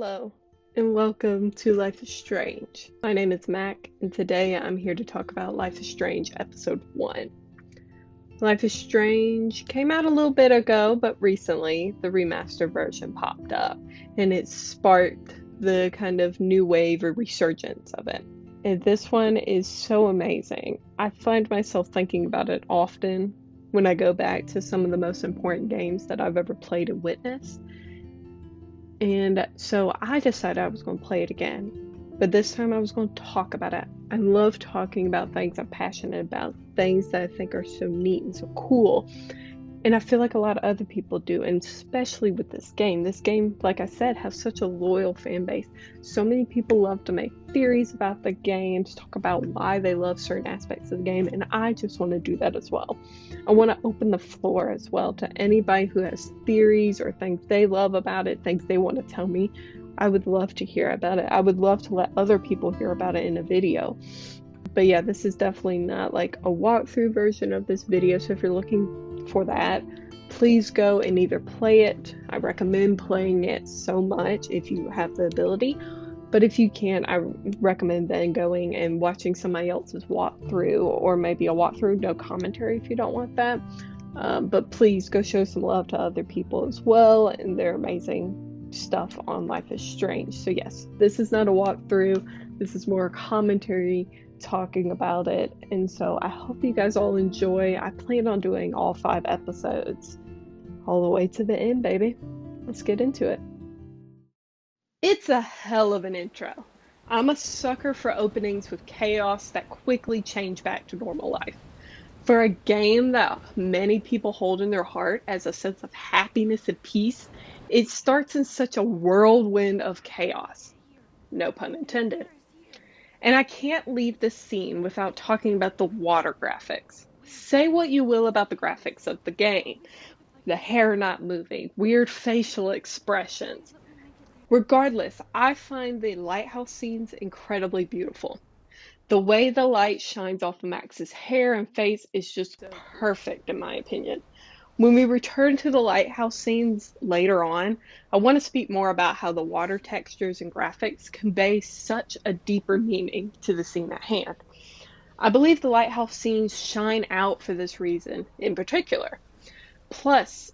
Hello, and welcome to Life is Strange. My name is Mac, and today I'm here to talk about Life is Strange Episode 1. Life is Strange came out a little bit ago, but recently the remastered version popped up, and it sparked the kind of new wave or resurgence of it. And this one is so amazing. I find myself thinking about it often when I go back to some of the most important games that I've ever played and witnessed. And so I decided I was going to play it again, but this time I was going to talk about it. I love talking about things I'm passionate about, things that I think are so neat and so cool. And I feel like a lot of other people do, and especially with this game. This game, like I said, has such a loyal fan base. So many people love to make theories about the games, talk about why they love certain aspects of the game, and I just want to do that as well. I want to open the floor as well to anybody who has theories or things they love about it, things they want to tell me. I would love to hear about it. I would love to let other people hear about it in a video. But yeah, this is definitely not like a walkthrough version of this video, so if you're looking for that, please go and either play it. I recommend playing it so much if you have the ability, but if you can't, I recommend then going and watching somebody else's walkthrough, or maybe a walkthrough, no commentary if you don't want that. But please go show some love to other people as well and their amazing stuff on Life is Strange. So yes, this is not a walkthrough, this is more a commentary talking about it, and so I hope you guys all enjoy. I plan on doing all 5 episodes all the way to the end, baby. Let's get into it. It's a hell of an intro. I'm a sucker for openings with chaos that quickly change back to normal life. For a game that many people hold in their heart as a sense of happiness and peace, it starts in such a whirlwind of chaos. No pun intended. And I can't leave this scene without talking about the water graphics. Say what you will about the graphics of the game. The hair not moving, weird facial expressions. Regardless, I find the lighthouse scenes incredibly beautiful. The way the light shines off of Max's hair and face is just perfect in my opinion. When we return to the lighthouse scenes later on, I want to speak more about how the water textures and graphics convey such a deeper meaning to the scene at hand. I believe the lighthouse scenes shine out for this reason in particular. Plus,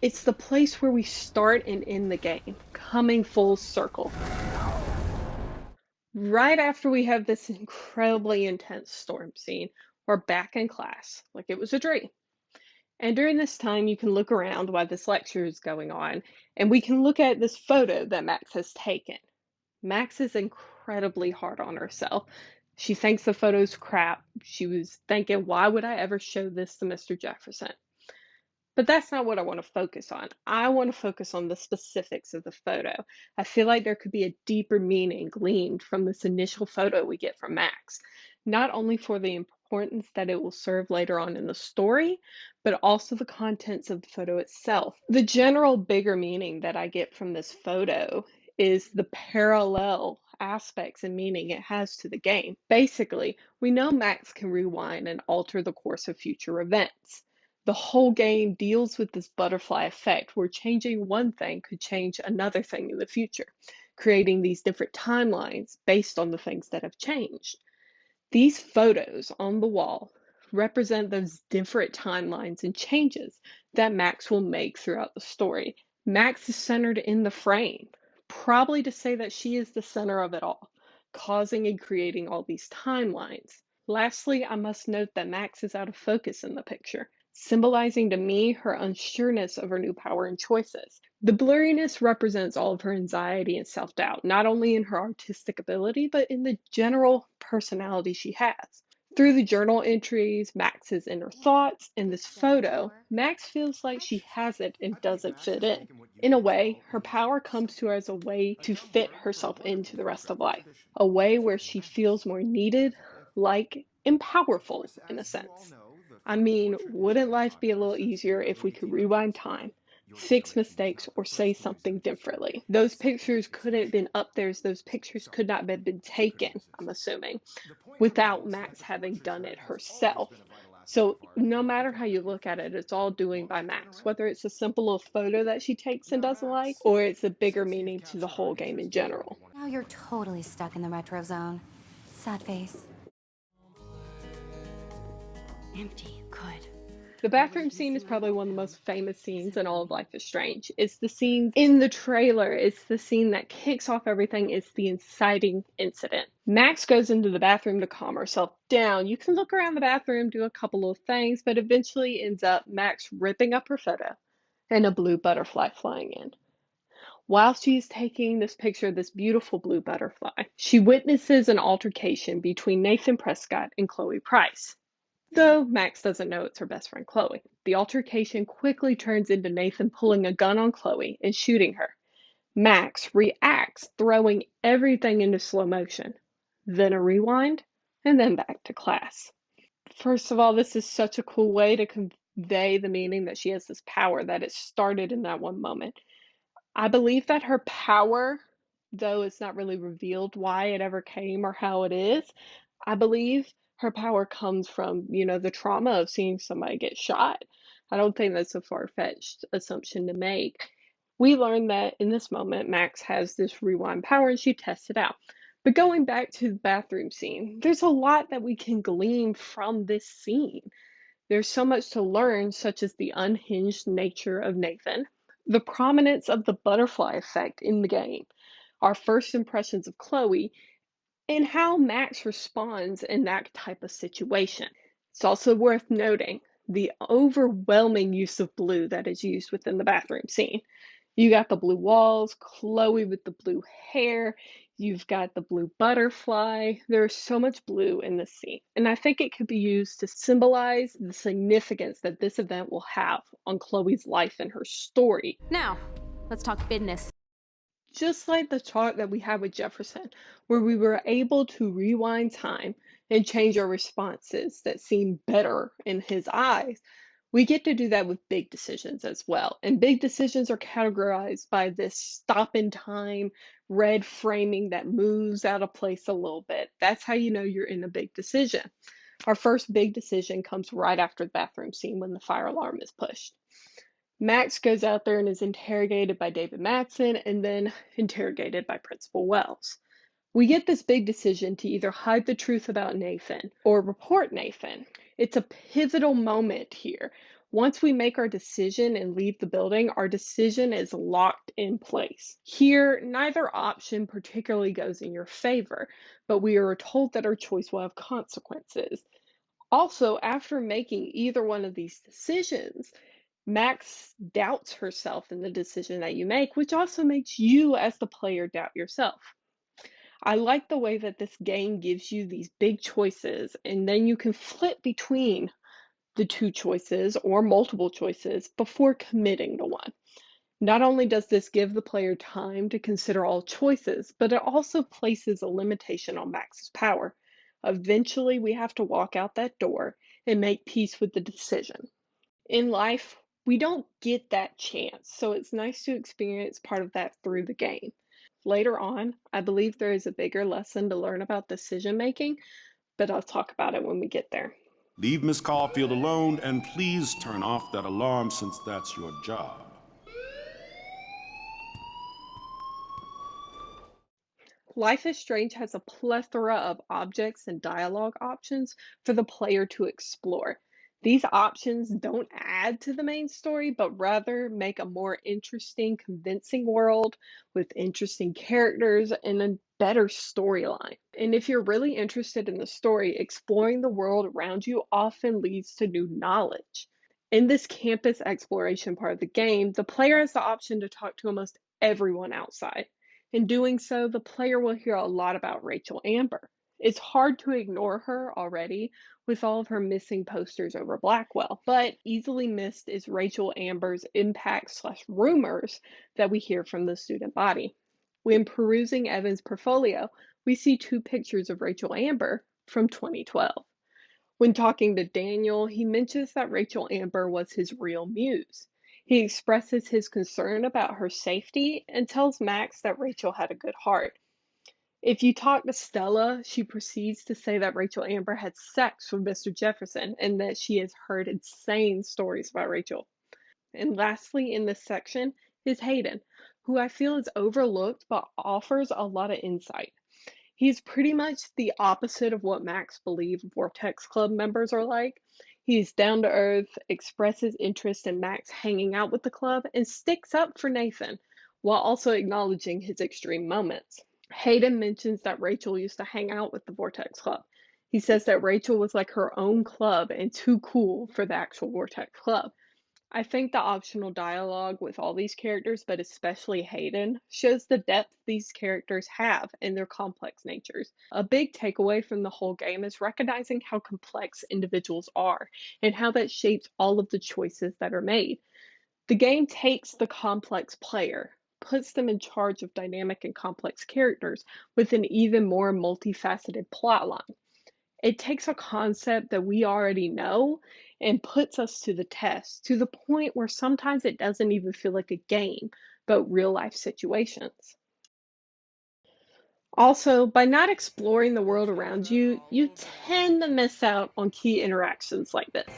it's the place where we start and end the game, coming full circle. Right after we have this incredibly intense storm scene, we're back in class, like it was a dream. And during this time, you can look around while this lecture is going on, and we can look at this photo that Max has taken. Max is incredibly hard on herself. She thinks the photo's crap. She was thinking, why would I ever show this to Mr. Jefferson? But that's not what I want to focus on. I want to focus on the specifics of the photo. I feel like there could be a deeper meaning gleaned from this initial photo we get from Max, not only for the importance that it will serve later on in the story, but also the contents of the photo itself. The general bigger meaning that I get from this photo is the parallel aspects and meaning it has to the game. Basically, we know Max can rewind and alter the course of future events. The whole game deals with this butterfly effect where changing one thing could change another thing in the future, creating these different timelines based on the things that have changed. These photos on the wall represent those different timelines and changes that Max will make throughout the story. Max is centered in the frame, probably to say that she is the center of it all, causing and creating all these timelines. Lastly, I must note that Max is out of focus in the picture, symbolizing to me her unsureness of her new power and choices. The blurriness represents all of her anxiety and self-doubt, not only in her artistic ability, but in the general personality she has. Through the journal entries, Max's inner thoughts, and this photo, Max feels like she has it and doesn't fit in. In a way, her power comes to her as a way to fit herself into the rest of life, a way where she feels more needed, like, and powerful in a sense. I mean, wouldn't life be a little easier if we could rewind time, fix mistakes, or say something differently? Those pictures couldn't have been up there, those pictures could not have been taken, I'm assuming, without Max having done it herself. So no matter how you look at it, it's all doing by Max, whether it's a simple little photo that she takes and doesn't like, or it's a bigger meaning to the whole game in general. Now you're totally stuck in the retro zone. Sad face. Empty. Good. The bathroom scene is probably one of the most famous scenes in all of Life is Strange. It's the scene in the trailer. It's the scene that kicks off everything. It's the inciting incident. Max goes into the bathroom to calm herself down. You can look around the bathroom, do a couple of things, but eventually ends up Max ripping up her photo and a blue butterfly flying in. While she's taking this picture of this beautiful blue butterfly, she witnesses an altercation between Nathan Prescott and Chloe Price. Though Max doesn't know it's her best friend Chloe. The altercation quickly turns into Nathan pulling a gun on Chloe and shooting her. Max reacts, throwing everything into slow motion. Then a rewind, and then back to class. First of all, this is such a cool way to convey the meaning that she has this power, that it started in that one moment. I believe that her power, though it's not really revealed why it ever came or how it is, I believe her power comes from, the trauma of seeing somebody get shot. I don't think that's a far-fetched assumption to make. We learn that in this moment, Max has this rewind power and she tests it out. But going back to the bathroom scene, there's a lot that we can glean from this scene. There's so much to learn, such as the unhinged nature of Nathan, the prominence of the butterfly effect in the game, our first impressions of Chloe, and how Max responds in that type of situation. It's also worth noting the overwhelming use of blue that is used within the bathroom scene. You got the blue walls, Chloe with the blue hair, you've got the blue butterfly. There's so much blue in this scene, and I think it could be used to symbolize the significance that this event will have on Chloe's life and her story. Now, let's talk business. Just like the chart that we had with Jefferson, where we were able to rewind time and change our responses that seemed better in his eyes, we get to do that with big decisions as well. And big decisions are categorized by this stop in time, red framing that moves out of place a little bit. That's how you know you're in a big decision. Our first big decision comes right after the bathroom scene when the fire alarm is pushed. Max goes out there and is interrogated by David Madsen and then interrogated by Principal Wells. We get this big decision to either hide the truth about Nathan or report Nathan. It's a pivotal moment here. Once we make our decision and leave the building, our decision is locked in place. Here, neither option particularly goes in your favor, but we are told that our choice will have consequences. Also, after making either one of these decisions, Max doubts herself in the decision that you make, which also makes you as the player doubt yourself. I like the way that this game gives you these big choices, and then you can flip between the two choices or multiple choices before committing to one. Not only does this give the player time to consider all choices, but it also places a limitation on Max's power. Eventually, we have to walk out that door and make peace with the decision. In life, we don't get that chance, so it's nice to experience part of that through the game. Later on, I believe there is a bigger lesson to learn about decision making, but I'll talk about it when we get there. Leave Miss Caulfield alone and please turn off that alarm since that's your job. Life is Strange has a plethora of objects and dialogue options for the player to explore. These options don't add to the main story, but rather make a more interesting, convincing world with interesting characters and a better storyline. And if you're really interested in the story, exploring the world around you often leads to new knowledge. In this campus exploration part of the game, the player has the option to talk to almost everyone outside. In doing so, the player will hear a lot about Rachel Amber. It's hard to ignore her already with all of her missing posters over Blackwell, but easily missed is Rachel Amber's impact/rumors that we hear from the student body. When perusing Evan's portfolio, we see two pictures of Rachel Amber from 2012. When talking to Daniel, he mentions that Rachel Amber was his real muse. He expresses his concern about her safety and tells Max that Rachel had a good heart. If you talk to Stella, she proceeds to say that Rachel Amber had sex with Mr. Jefferson and that she has heard insane stories about Rachel. And lastly, in this section is Hayden, who I feel is overlooked but offers a lot of insight. He's pretty much the opposite of what Max believes Vortex Club members are like. He's down to earth, expresses interest in Max hanging out with the club, and sticks up for Nathan, while also acknowledging his extreme moments. Hayden mentions that Rachel used to hang out with the Vortex Club. He says that Rachel was like her own club and too cool for the actual Vortex Club. I think the optional dialogue with all these characters, but especially Hayden, shows the depth these characters have and their complex natures. A big takeaway from the whole game is recognizing how complex individuals are and how that shapes all of the choices that are made. The game takes the complex player, puts them in charge of dynamic and complex characters with an even more multifaceted plotline. It takes a concept that we already know and puts us to the test, to the point where sometimes it doesn't even feel like a game, but real life situations. Also, by not exploring the world around you, you tend to miss out on key interactions like this.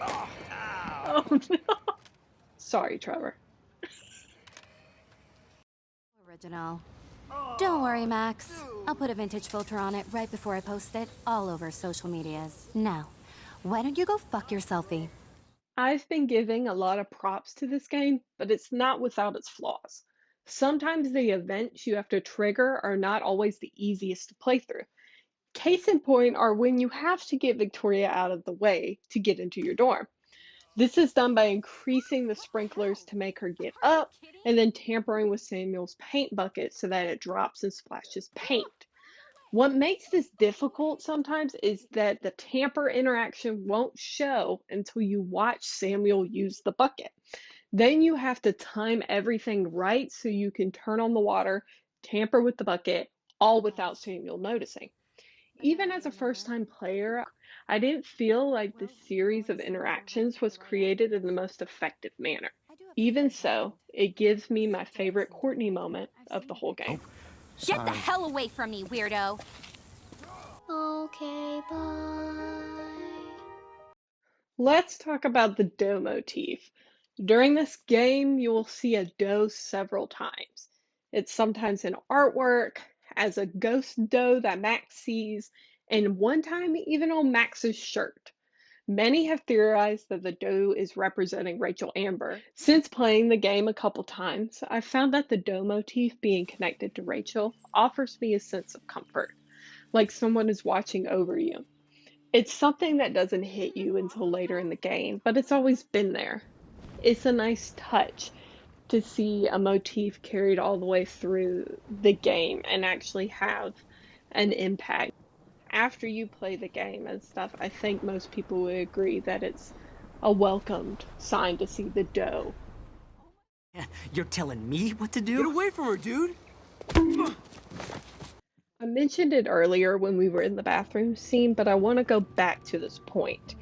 Oh no. Sorry, Trevor. Original. Don't worry, Max. I'll put a vintage filter on it right before I post it all over social medias. Now, why don't you go fuck your selfie? I've been giving a lot of props to this game, but it's not without its flaws. Sometimes the events you have to trigger are not always the easiest to play through. Case in point are when you have to get Victoria out of the way to get into your dorm. This is done by increasing the sprinklers to make her get up and then tampering with Samuel's paint bucket so that it drops and splashes paint. What makes this difficult sometimes is that the tamper interaction won't show until you watch Samuel use the bucket. Then you have to time everything right so you can turn on the water, tamper with the bucket, all without Samuel noticing. Even as a first time player, I didn't feel like this series of interactions was created in the most effective manner. Even so, it gives me my favorite Courtney moment of the whole game. Get the hell away from me, weirdo! Okay, bye. Let's talk about the Domo Teeth. During this game, you will see a doe several times. It's sometimes in artwork, as a ghost doe that Max sees, and one time even on Max's shirt. Many have theorized that the doe is representing Rachel Amber. Since playing the game a couple times, I've found that the doe motif being connected to Rachel offers me a sense of comfort, like someone is watching over you. It's something that doesn't hit you until later in the game, but it's always been there. It's a nice touch to see a motif carried all the way through the game and actually have an impact. After you play the game and stuff, I think most people would agree that it's a welcomed sign to see the doe. You're telling me what to do? Get away from her, dude! I mentioned it earlier when we were in the bathroom scene, but I want to go back to this point.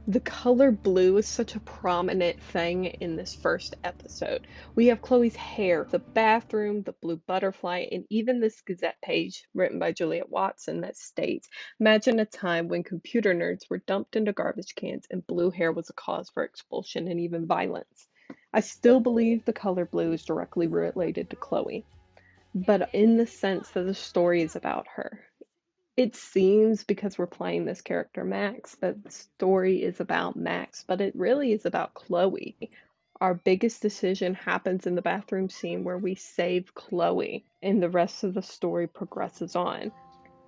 The color blue is such a prominent thing in this first episode. We have Chloe's hair, the bathroom, the blue butterfly, and even this Gazette page written by Juliet Watson that states, "Imagine a time when computer nerds were dumped into garbage cans and blue hair was a cause for expulsion and even violence." I still believe the color blue is directly related to Chloe, but in the sense that the story is about her. It seems, because we're playing this character Max, that the story is about Max, but it really is about Chloe. Our biggest decision happens in the bathroom scene where we save Chloe, and the rest of the story progresses on.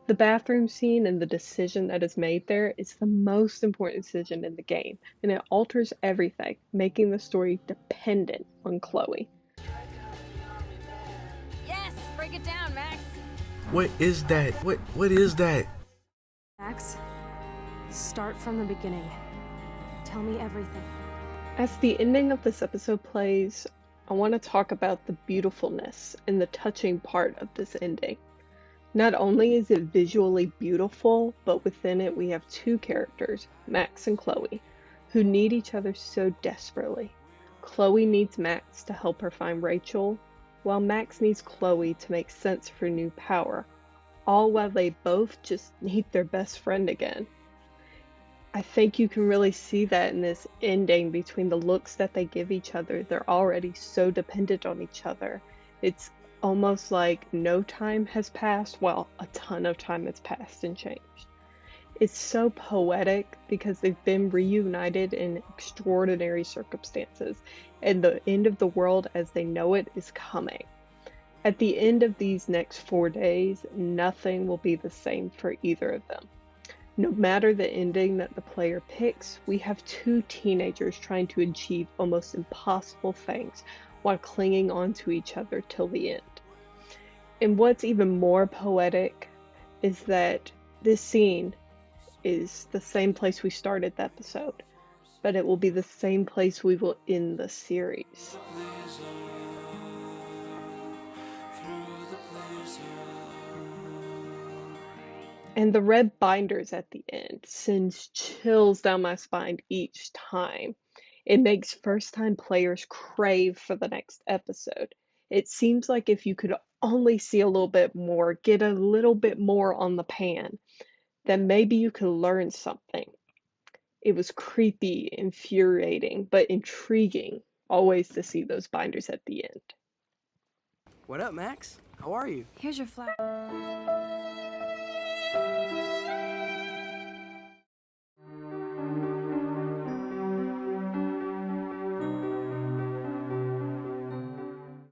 The bathroom scene and the decision that is made there is the most important decision in the game, and it alters everything, making the story dependent on Chloe. Yes, break it down, Max! What is that? What is that? Max, start from the beginning. Tell me everything. As the ending of this episode plays, I want to talk about the beautifulness and the touching part of this ending. Not only is it visually beautiful, but within it we have two characters, Max and Chloe, who need each other so desperately. Chloe needs Max to help her find Rachel, while Max needs Chloe to make sense of her new power, all while they both just need their best friend again. I think you can really see that in this ending between the looks that they give each other. They're already so dependent on each other. It's almost like no time has passed. Well, a ton of time has passed and changed. It's so poetic because they've been reunited in extraordinary circumstances, and the end of the world as they know it is coming. At the end of these next 4 days, nothing will be the same for either of them. No matter the ending that the player picks, we have two teenagers trying to achieve almost impossible things while clinging on to each other till the end. And what's even more poetic is that this scene is the same place we started the episode, but it will be the same place we will end the series. And the red binders at the end sends chills down my spine each time. It makes first-time players crave for the next episode. It seems like if you could only see a little bit more, get a little bit more on the pan, then maybe you could learn something. It was creepy, infuriating, but intriguing always to see those binders at the end. What up, Max? How are you? Here's your flag.